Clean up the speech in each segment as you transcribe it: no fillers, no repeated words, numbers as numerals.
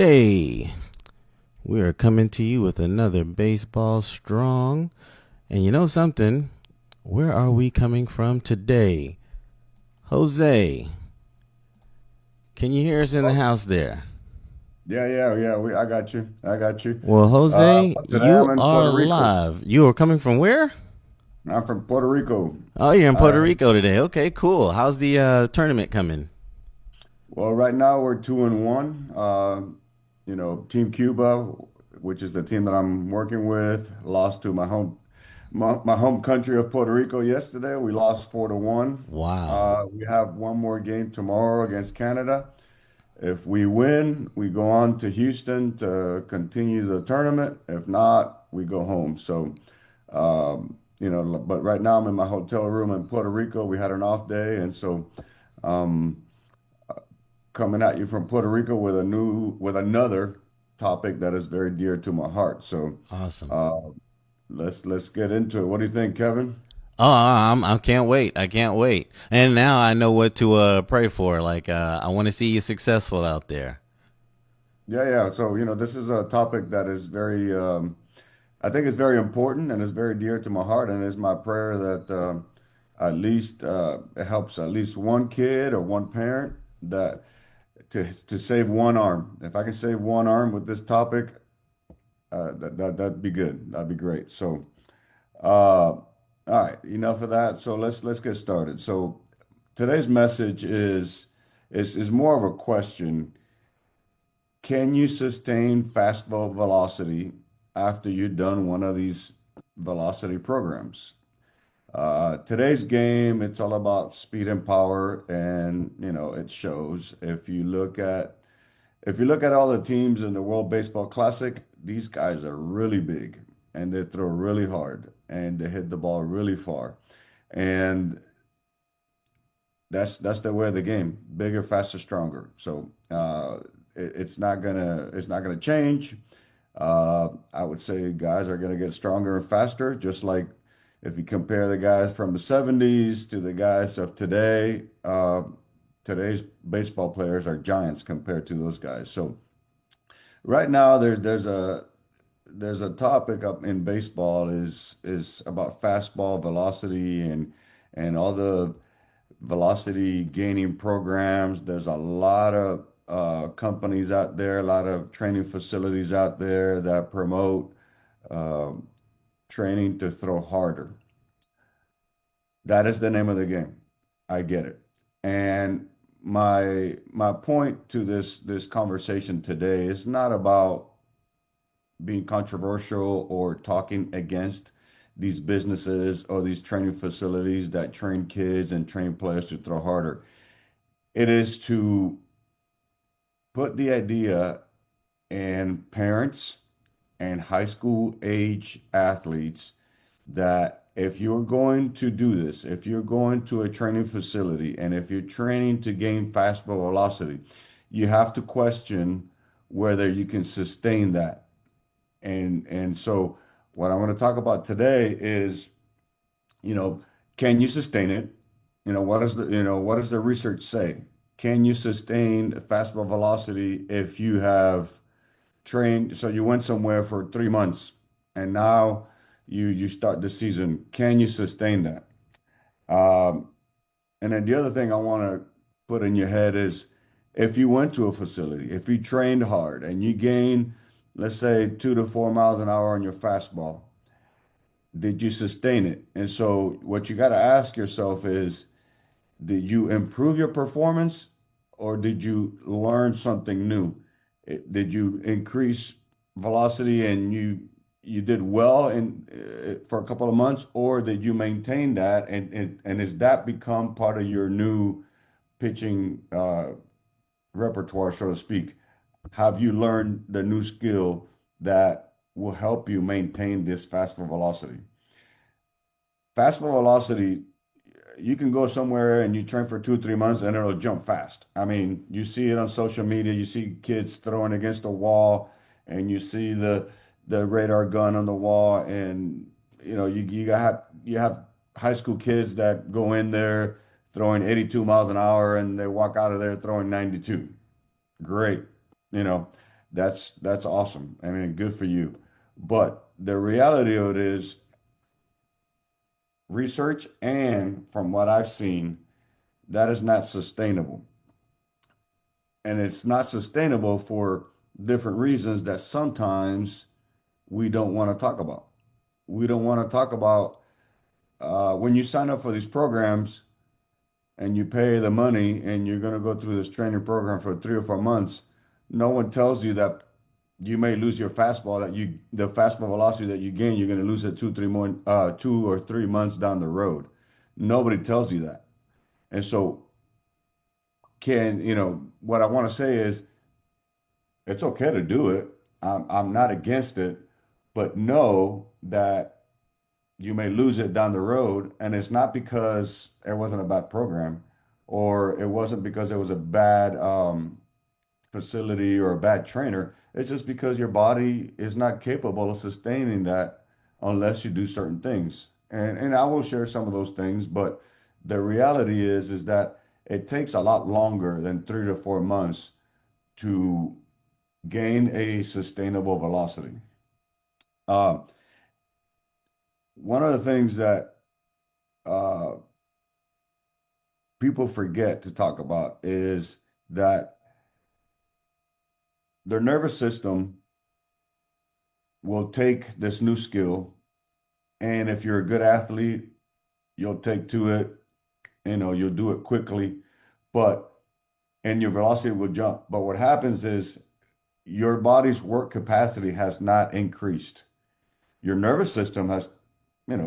Today, we are coming to you with another Baseball Strong. And you know something? Where are we coming from today? Jose, can you hear us in the Oh, house there? yeah. I got you. I got you. Well, Jose, But today you I'm in are Puerto Rico. live. You are coming from where? I'm from Puerto Rico. Oh, you're in Uh, Puerto Rico today. Okay, cool. How's the tournament coming? well, right now we're 2-1. Team Cuba, which is the team that I'm working with, lost to my home country of Puerto Rico yesterday. We lost 4-1. Wow. We have one more game tomorrow against Canada. If we win, we go on to Houston to continue the tournament. If not, we go home. But right now I'm in my hotel room in Puerto Rico. We had an off day, and so um, coming at you from Puerto Rico with another topic that is very dear to my heart. So Awesome. uh, let's get into it. What do you think, Kevin? Oh, I can't wait. I can't wait. And now I know what to pray for. Like, I want to see you successful out there. Yeah. So this is a topic that is very I think it's very important and it's very dear to my heart. And it's my prayer that at least it helps at least one kid or one parent that to save one arm. If I can save one arm with this topic, that'd be good. That'd be great. So, all right, enough of that. So let's get started. So today's message is more of a question. Can you sustain fastball velocity after you've done one of these velocity programs? Today's game, it's all about speed and power, and it shows. If you look at all the teams in the World Baseball Classic, these guys are really big and they throw really hard and they hit the ball really far. And that's the way of the game. Bigger, faster, stronger. So it's not gonna change. I would say guys are gonna get stronger and faster, just like if you compare the guys from the 70s to the guys of today, today's baseball players are giants compared to those guys. So right now there's a topic up in baseball is about fastball velocity and all the velocity gaining programs. There's a lot of companies out there, a lot of training facilities out there that promote um training to throw harder. That is the name of the game. I get it. And my point to this conversation today is not about being controversial or talking against these businesses or these training facilities that train kids and train players to throw harder. It is to put the idea in parents and high school age athletes that if you're going to do this, if you're going to a training facility and if you're training to gain fastball velocity, you have to question whether you can sustain that. And so what I want to talk about today is, you know, can you sustain it? What does the research say? Can you sustain fastball velocity if you have trained, so you went somewhere for 3 months and now you start the season. Can you sustain that? Um, and then the other thing I want to put in your head is if you went to a facility, if you trained hard and you gained, let's say, 2 to 4 miles an hour on your fastball, did you sustain it? And so what you got to ask yourself is, did you improve your performance or did you learn something new? Did you increase velocity and you did well for a couple of months, or did you maintain that and has that become part of your new pitching repertoire, so to speak? Have you learned the new skill that will help you maintain this fastball velocity? Fastball velocity, you can go somewhere and you train for 2 or 3 months and it'll jump fast. I mean, you see it on social media. You see kids throwing against the wall, and you see the radar gun on the wall, and you have high school kids that go in there throwing 82 miles an hour and they walk out of there throwing 92. Great, you know. That's awesome. I mean, good for you. But the reality of it is research and from what I've seen, that is not sustainable. And it's not sustainable for different reasons that sometimes we don't want to talk about. We don't want to talk about when you sign up for these programs and you pay the money and you're going to go through this training program for 3 or 4 months. No one tells you that you may lose your fastball, that the fastball velocity that you gain, you're going to lose it 2 or 3 months down the road. Nobody tells you that. And so, what I want to say is it's okay to do it. I'm not against it, but know that you may lose it down the road. And it's not because it wasn't a bad program or it wasn't because it was a bad facility or a bad trainer. It's just because your body is not capable of sustaining that unless you do certain things. And I will share some of those things, but the reality is that it takes a lot longer than 3 to 4 months to gain a sustainable velocity. Uh, One of the things that uh, people forget to talk about is that their nervous system will take this new skill, and if you're a good athlete, you'll take to it, you'll do it quickly, but and your velocity will jump. But what happens is your body's work capacity has not increased. Your nervous system has,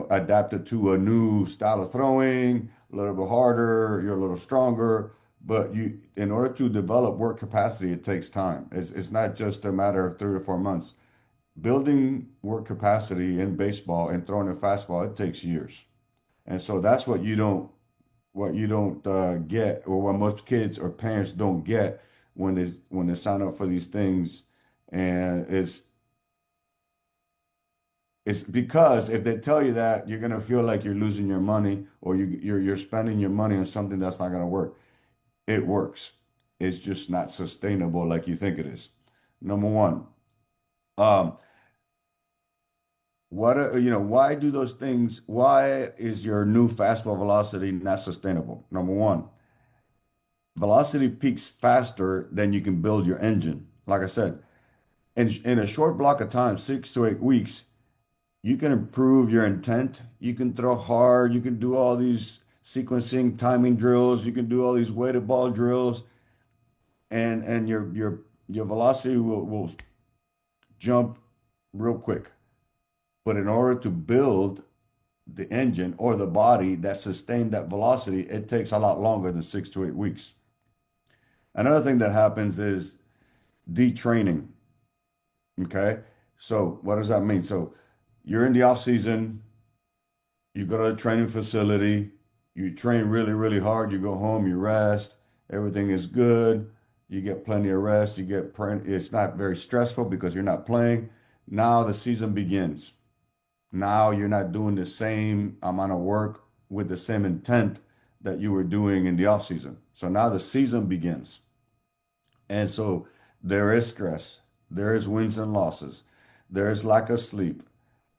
adapted to a new style of throwing, a little bit harder, you're a little stronger. But in order to develop work capacity, it takes time. It's not just a matter of 3 to 4 months. Building work capacity in baseball and throwing a fastball, it takes years. And so that's what you don't get, or what most kids or parents don't get when they sign up for these things. And it's because if they tell you that, you're gonna feel like you're losing your money or you're spending your money on something that's not gonna work. It works. It's just not sustainable like you think it is. Number one. Um, why do those things? Why is your new fastball velocity not sustainable? Number one, velocity peaks faster than you can build your engine. Like I said, in a short block of time, 6 to 8 weeks, you can improve your intent. You can throw hard. You can do all these sequencing timing drills. You can do all these weighted ball drills, and your velocity will jump real quick. But in order to build the engine or the body that sustained that velocity, it takes a lot longer than 6 to 8 weeks. Another thing that happens is detraining. Okay. So what does that mean? So you're in the off season, you go to a training facility, you train really, really hard, you go home, you rest, everything is good, you get plenty of rest, it's not very stressful because you're not playing. Now the season begins. Now you're not doing the same amount of work with the same intent that you were doing in the off season. So now the season begins. And so there is stress, there is wins and losses, there is lack of sleep.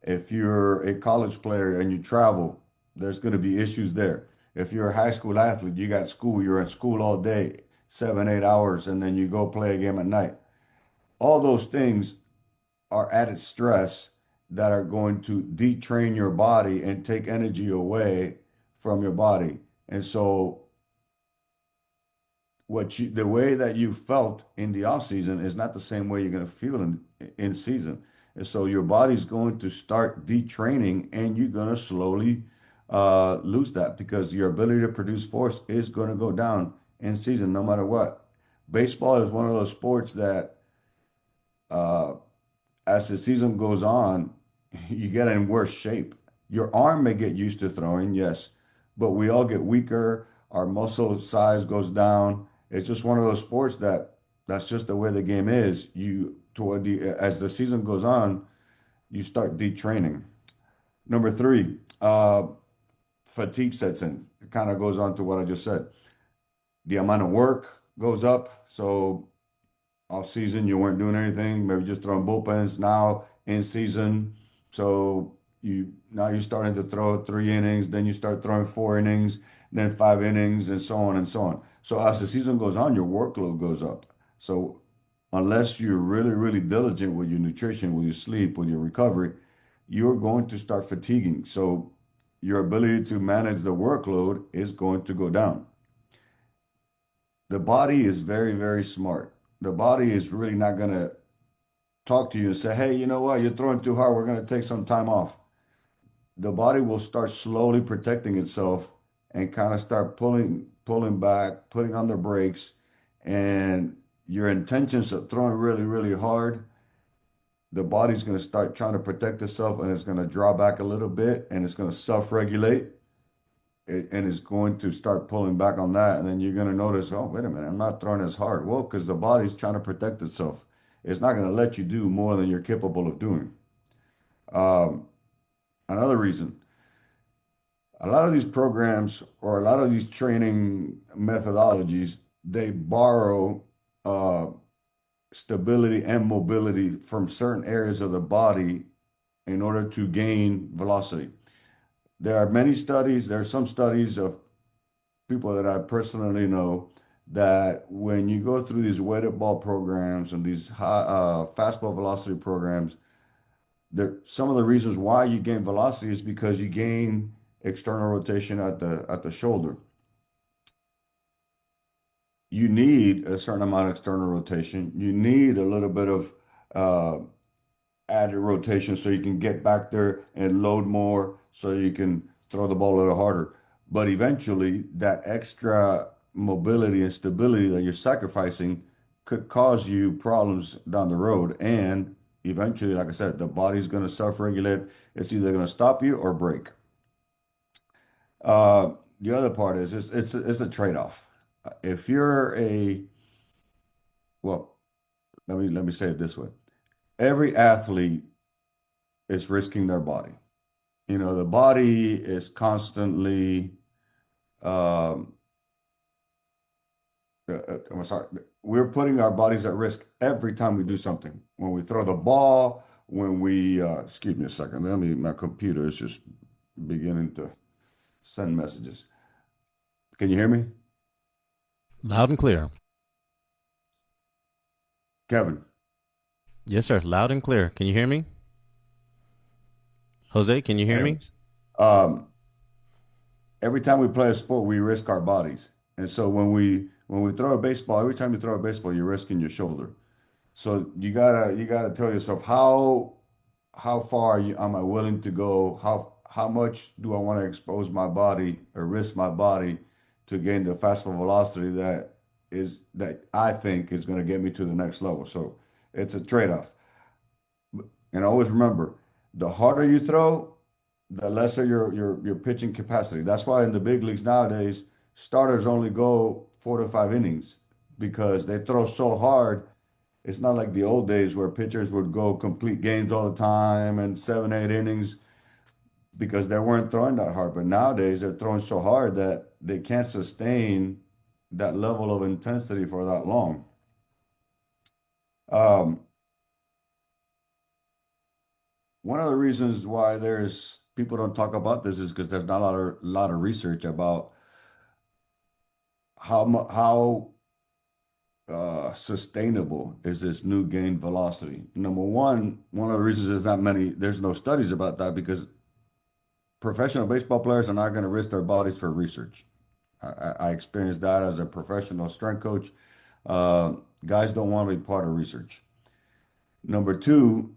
If you're a college player and you travel, there's going to be issues there. If you're a high school athlete, you got school, you're in school all day, 7, 8 hours, and then you go play a game at night. All those things are added stress that are going to detrain your body and take energy away from your body. And so the way that you felt in the off season is not the same way you're going to feel in season. And so your body's going to start detraining and you're going to slowly lose that because your ability to produce force is going to go down in season no matter what. Baseball is one of those sports that uh, as the season goes on, you get in worse shape. Your arm may get used to throwing, yes, but we all get weaker. Our muscle size goes down. It's just one of those sports that's just the way the game is. As the season goes on, you start detraining. Number three, fatigue sets in. It kind of goes on to what I just said. The amount of work goes up. So Off season, you weren't doing anything, maybe just throwing bullpens. Now in season, so you're starting to throw 3 innings, then you start throwing 4 innings, then 5 innings, and so on and so on. So as the season goes on, your workload goes up. So unless you're really, really diligent with your nutrition, with your sleep, with your recovery, you're going to start fatiguing. So your ability to manage the workload is going to go down. The body is very, very smart. The body is really not going to talk to you and say, hey, you know what? You're throwing too hard. We're going to take some time off. The body will start slowly protecting itself and kind of start pulling back, putting on the brakes. And your intentions of throwing really, really hard, the body's going to start trying to protect itself and it's going to draw back a little bit and it's going to self-regulate and it's going to start pulling back on that. And then you're going to notice, oh, wait a minute, I'm not throwing as hard. Well, because the body's trying to protect itself. It's not going to let you do more than you're capable of doing. Um, Another reason, a lot of these programs or a lot of these training methodologies, they borrow uh, stability and mobility from certain areas of the body in order to gain velocity. There are many studies, there are some studies of people that I personally know that when you go through these weighted ball programs and these fastball velocity programs, some of the reasons why you gain velocity is because you gain external rotation at the shoulder. You need a certain amount of external rotation. You need a little bit of uh, added rotation so you can get back there and load more so you can throw the ball a little harder. But eventually, that extra mobility and stability that you're sacrificing could cause you problems down the road. And eventually, like I said, the body's going to self-regulate. It's either going to stop you or break. Uh, the other part is it's a trade-off. If you're well, let me say it this way. Every athlete is risking their body. The body is constantly, um, I'm sorry, we're putting our bodies at risk every time we do something. When we throw the ball, when excuse me a second, my computer is just beginning to send messages. Can you hear me, Loud and clear. Kevin? Yes, sir. Loud and clear. Can you hear me? Jose, can you hear me? Anyways, um, every time we play a sport, we risk our bodies. And so when we throw a baseball, every time you throw a baseball, you're risking your shoulder. So you gotta tell yourself how far am I willing to go? How much do I want to expose my body or risk my body to gain the fastball velocity that I think is going to get me to the next level. So it's a trade-off. And always remember, the harder you throw, the lesser your pitching capacity. That's why in the big leagues nowadays, starters only go 4 to 5 innings because they throw so hard. It's not like the old days where pitchers would go complete games all the time and 7, 8 innings because they weren't throwing that hard. But nowadays they're throwing so hard that they can't sustain that level of intensity for that long. Um, One of the reasons why there's people don't talk about this is because there's not a lot of research about how sustainable is this new gain velocity. Number one of the reasons there's no studies about that because professional baseball players are not going to risk their bodies for research. I experienced that as a professional strength coach. Uh, Guys don't want to be part of research. Number two,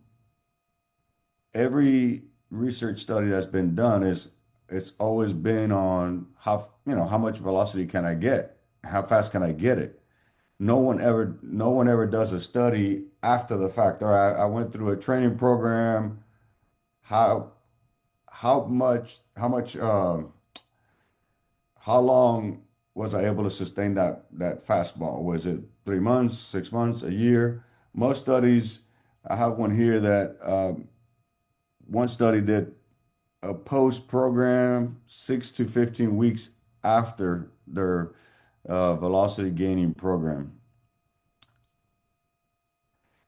every research study that's been done is it's always been on how much velocity can I get? How fast can I get it? No one ever does a study after the fact. All right, I went through a training program. How how long was I able to sustain that fastball? Was it 3 months, 6 months, a year? Most studies, I have one here that one study did a post program 6 to 15 weeks after their velocity gaining program.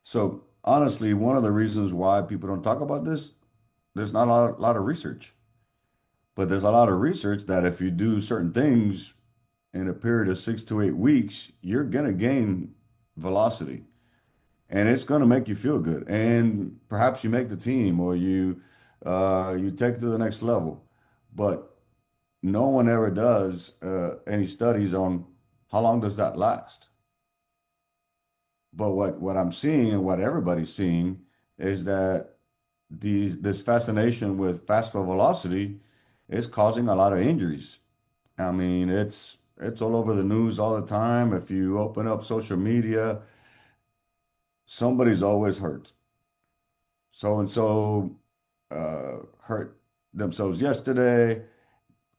So honestly, one of the reasons why people don't talk about this, there's not a lot of research, but there's a lot of research that if you do certain things in a period of 6 to 8 weeks, you're gonna gain velocity, and it's gonna make you feel good, and perhaps you make the team or you take it to the next level. But no one ever does any studies on how long does that last. But what I'm seeing and what everybody's seeing is that this fascination with fastball velocity is causing a lot of injuries. I mean, it's all over the news all the time. If you open up social media, somebody's always hurt. So and so hurt themselves yesterday.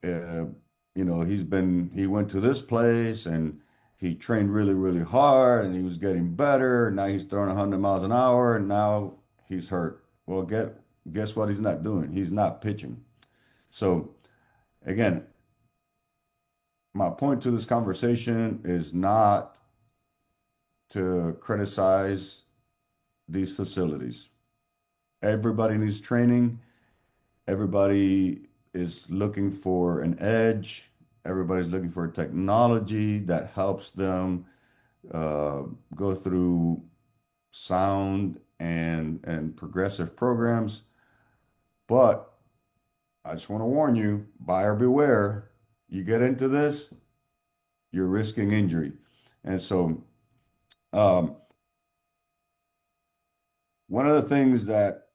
Uh, he went to this place and he trained really, really hard and he was getting better. Now he's throwing 100 miles an hour and now he's hurt. Well, guess what he's not doing? He's not pitching. So again, my point to this conversation is not to criticize these facilities. Everybody needs training. Everybody is looking for an edge. Everybody's looking for technology that helps them uh, go through sound and progressive programs. But I just want to warn you, buyer beware. You get into this, you're risking injury. And so, um, one of the things that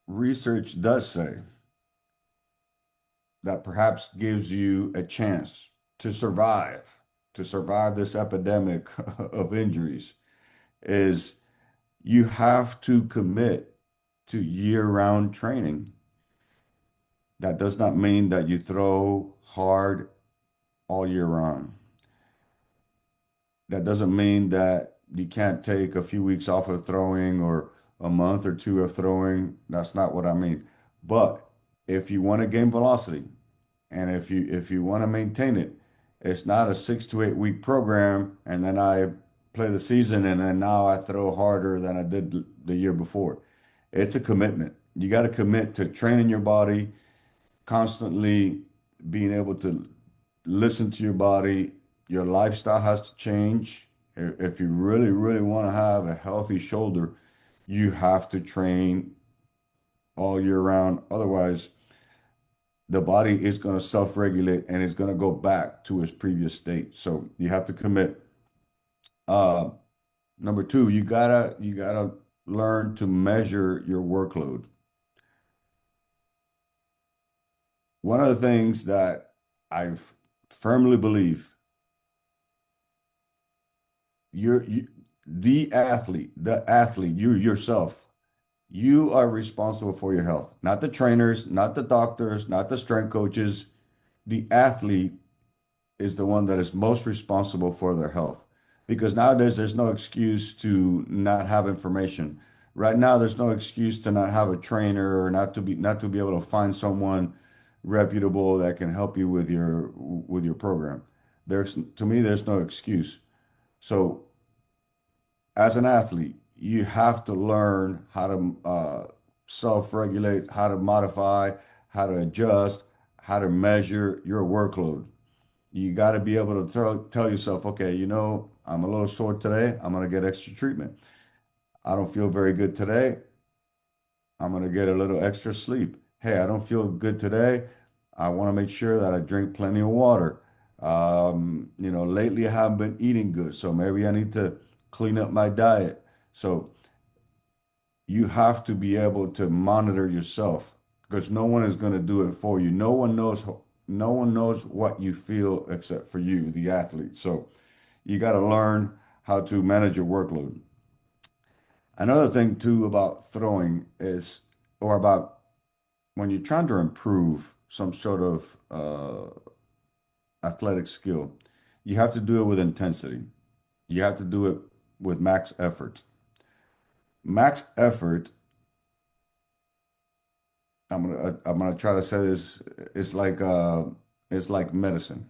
research does say that perhaps gives you a chance to survive, to survive this epidemic of injuries is you have to commit to year-round training. That does not mean that you throw hard all year round. That doesn't mean that you can't take a few weeks off of throwing or a month or two of throwing. That's not what I mean. But if you want to gain velocity and if you want to maintain it, it's not a 6 to 8 week program and then I play the season and then now I throw harder than I did the year before. It's a commitment. You got to commit to training your body, constantly being able to listen to your body. Your lifestyle has to change. If you really, really want to have a healthy shoulder, you have to train all year round. Otherwise, the body is going to self-regulate and it's going to go back to its previous state. So you have to commit. Uh, Number two, you gotta learn to measure your workload. One of the things that I firmly believe you the athlete, you yourself, you are responsible for your health, not the trainers, not the doctors, not the strength coaches. The athlete is the one that is most responsible for their health. Because nowadays there's no excuse to not have information. Right now, there's no excuse to not have a trainer or not to be able to find someone reputable that can help you with your program. To me, there's no excuse. So as an athlete, you have to learn how to self-regulate, how to modify, how to adjust, how to measure your workload. You got to be able to tell yourself, okay, I'm a little sore today. I'm going to get extra treatment. I don't feel very good today. I'm going to get a little extra sleep. Hey, I don't feel good today. I want to make sure that I drink plenty of water. Lately I haven't been eating good, so maybe I need to clean up my diet. So you have to be able to monitor yourself because no one is going to do it for you. No one knows what you feel except for you, the athlete. So you got to learn how to manage your workload. Another thing too about throwing is, or about when you're trying to improve some sort of athletic skill, you have to do it with intensity. You have to do it with max effort. Max effort, I'm gonna try to say this, it's like medicine.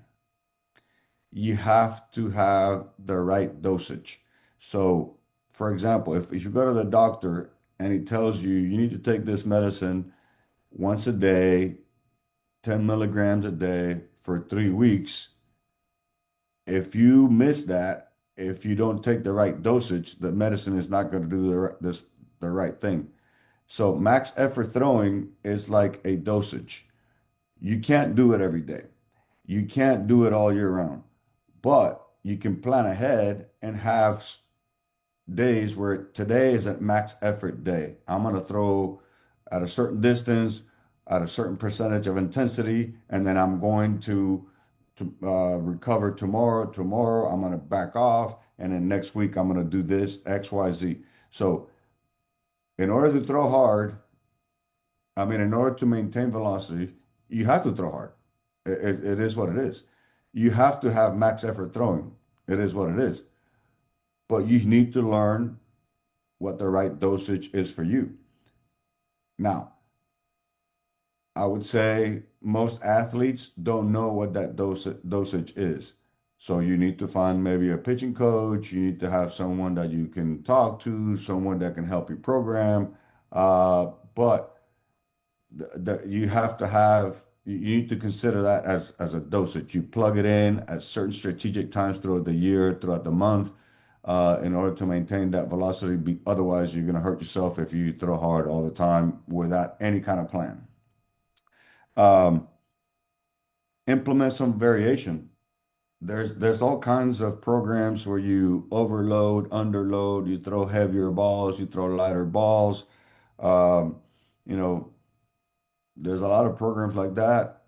You have to have the right dosage. So for example, if you go to the doctor and he tells you you need to take this medicine once a day, 10 milligrams a day for 3 weeks, if you miss that, if you don't take the right dosage, the medicine is not going to do the right thing. So max effort throwing is like a dosage. You can't do it every day. You can't do it all year round, but you can plan ahead and have days where today is a max effort day. I'm going to throw at a certain distance, at a certain percentage of intensity, and then I'm going to recover tomorrow. Tomorrow I'm going to back off, and then next week I'm going to do this X, Y, Z. So in order to throw hard, I mean, in order to maintain velocity, you have to throw hard. It is what it is. You have to have max effort throwing. It is what it is. But you need to learn what the right dosage is for you. Now, I would say most athletes don't know what that dosage is. So you need to find maybe a pitching coach. You need to have someone that you can talk to, someone that can help you program. But you have to have, you need to consider that as a dosage. You plug it in at certain strategic times throughout the year, throughout the month, in order to maintain that velocity. Otherwise, you're going to hurt yourself if you throw hard all the time without any kind of plan. Um, Implement some variation. There's all kinds of programs where you overload, underload, you throw heavier balls, you throw lighter balls. Um, you know, there's a lot of programs like that.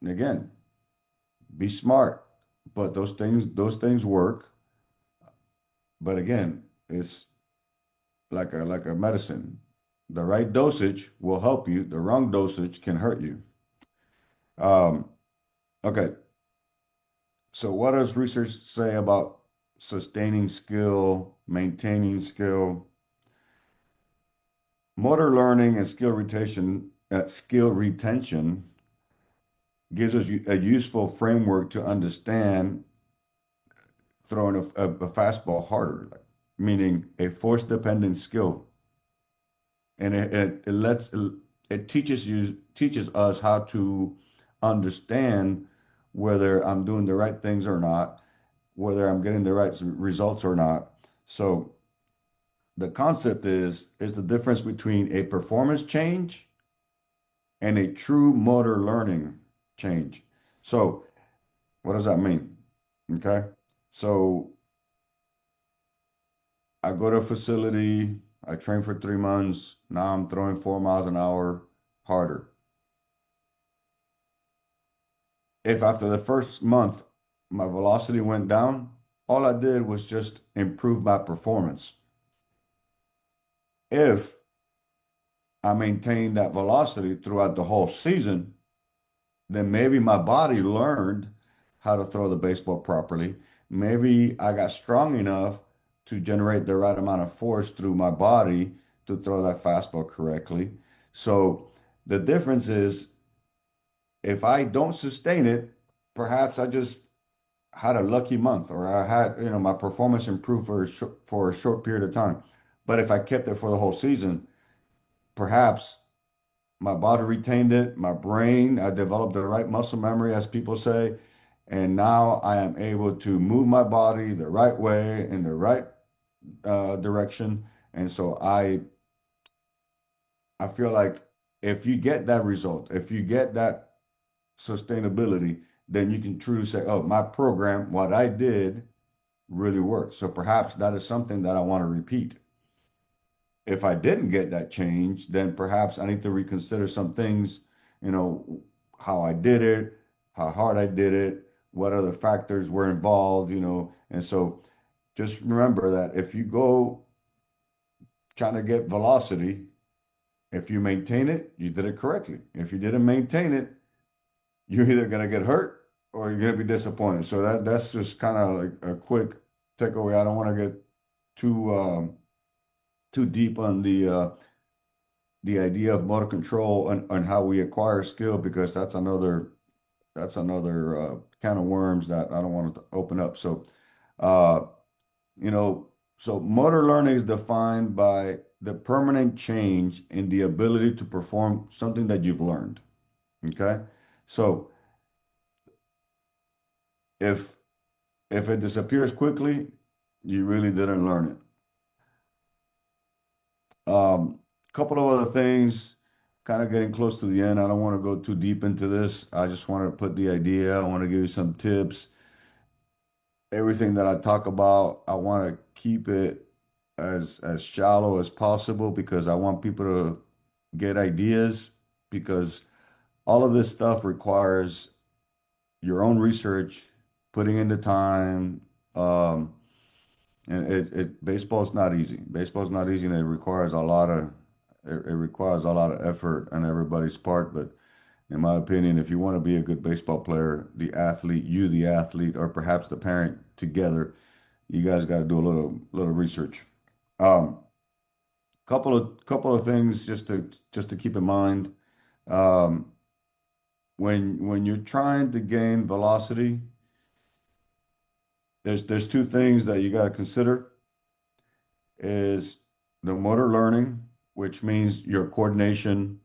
And again, be smart, but those things work. But again, it's like a medicine. The right dosage will help you. The wrong dosage can hurt you. Um, okay, so what does research say about sustaining skill, maintaining skill? Motor learning and skill retention gives us a useful framework to understand throwing a fastball harder, meaning a force-dependent skill. And it teaches us how to understand whether I'm doing the right things or not, whether I'm getting the right results or not. So the concept is the difference between a performance change and a true motor learning change. So what does that mean? Okay. So I go to a facility, I train for 3 months. Now I'm throwing 4 miles an hour harder. If after the first month my velocity went down, all I did was just improve my performance. If I maintained that velocity throughout the whole season, then maybe my body learned how to throw the baseball properly. Maybe I got strong enough to generate the right amount of force through my body to throw that fastball correctly. So the difference is if I don't sustain it, perhaps I just had a lucky month or I had, my performance improved for a short period of time. But if I kept it for the whole season, perhaps my body retained it, my brain, I developed the right muscle memory, as people say, and now I am able to move my body the right way in the right direction. And so I feel like if you get that result, if you get that sustainability, then you can truly say, oh, my program, what I did really worked. So perhaps that is something that I want to repeat. If I didn't get that change, then perhaps I need to reconsider some things, you know, how I did it, how hard I did it, what other factors were involved. And so just remember that if you go trying to get velocity, if you maintain it, you did it correctly. If you didn't maintain it, you're either going to get hurt or you're going to be disappointed. So that's just kind of like a quick takeaway. I don't want to get too deep on the idea of motor control and how we acquire skill because that's another can of worms that I don't want to open up. So, uh, you know, So motor learning is defined by the permanent change in the ability to perform something that you've learned. Okay. So if if it disappears quickly, you really didn't learn it. Couple of other things, kind of getting close to the end. I don't want to go too deep into this. I just want to put the idea. I want to give you some tips. Everything that I talk about, I want to keep it as shallow as possible because I want people to get ideas because all of this stuff requires your own research, putting in the time. And baseball's not easy. Baseball's not easy, and it requires a lot of effort on everybody's part. But in my opinion, if you want to be a good baseball player, the athlete, or perhaps the parent together, you guys got to do a little research. Um, couple of things just to keep in mind. Um, when you're trying to gain velocity, there's two things that you got to consider is the motor learning, which means your coordination,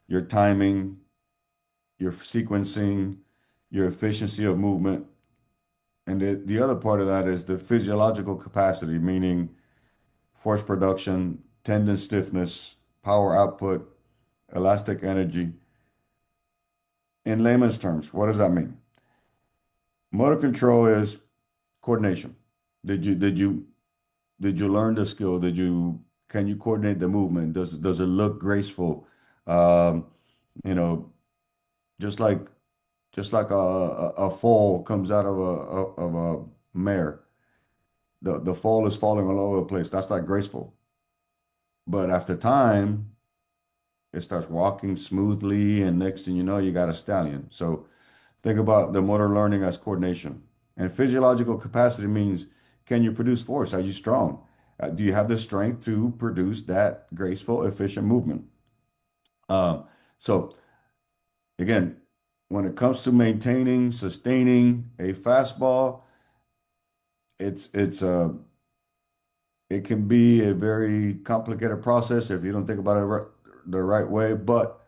your timing, your sequencing, your efficiency of movement. And the other part of that is the physiological capacity, meaning force production, tendon stiffness, power output, elastic energy. In layman's terms, what does that mean? Motor control is coordination. Did you learn the skill? Can you coordinate the movement? Does it look graceful? Um, you know, just like a foal comes out of a mare. The foal is falling all over the place. That's not graceful. But after time, it starts walking smoothly, and next thing you know, you got a stallion. So think about the motor learning as coordination. And physiological capacity means can you produce force? Are you strong? Do you have the strength to produce that graceful, efficient movement? Uh, so again, when it comes to maintaining, sustaining a fastball, it's it can be a very complicated process if you don't think about it the right way. But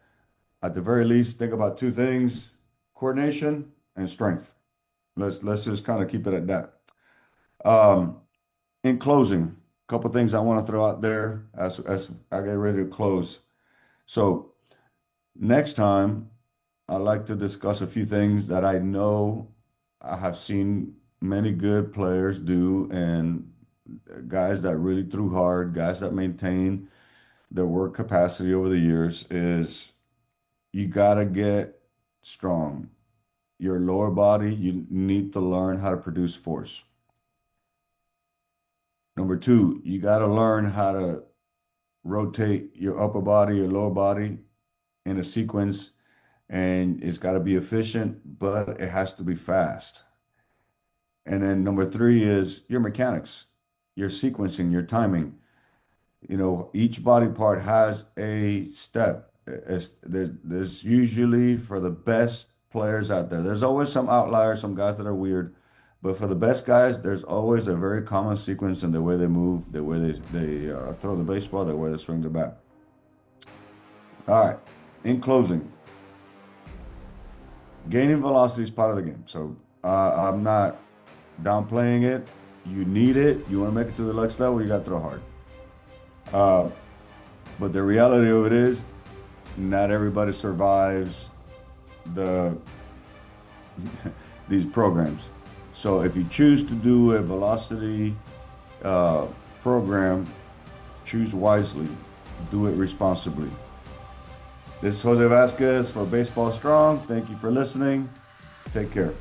at the very least, think about two things: coordination and strength. Let's just kind of keep it at that. Um, in closing, a couple things I want to throw out there as I get ready to close. So next time, I'd like to discuss a few things that I know I have seen many good players do and guys that really threw hard, guys that maintain their work capacity over the years is you got to get strong. Your lower body, you need to learn how to produce force. Number two, you got to learn how to rotate your upper body, your lower body in a sequence, and it's got to be efficient, but it has to be fast. And then number three is your mechanics, your sequencing, your timing. Each body part has a step. There's usually for the best players out there. There's always some outliers, some guys that are weird, but for the best guys, there's always a very common sequence in the way they move, the way they throw the baseball, the way they swing the bat. All right. In closing, gaining velocity is part of the game. So I'm not downplaying it. You need it. You want to make it to the next level, you got to throw hard. Uh, but the reality of it is, not everybody survives the these programs. So if you choose to do a velocity program, choose wisely, do it responsibly. This is Jose Vasquez for Baseball Strong. Thank you for listening. Take care.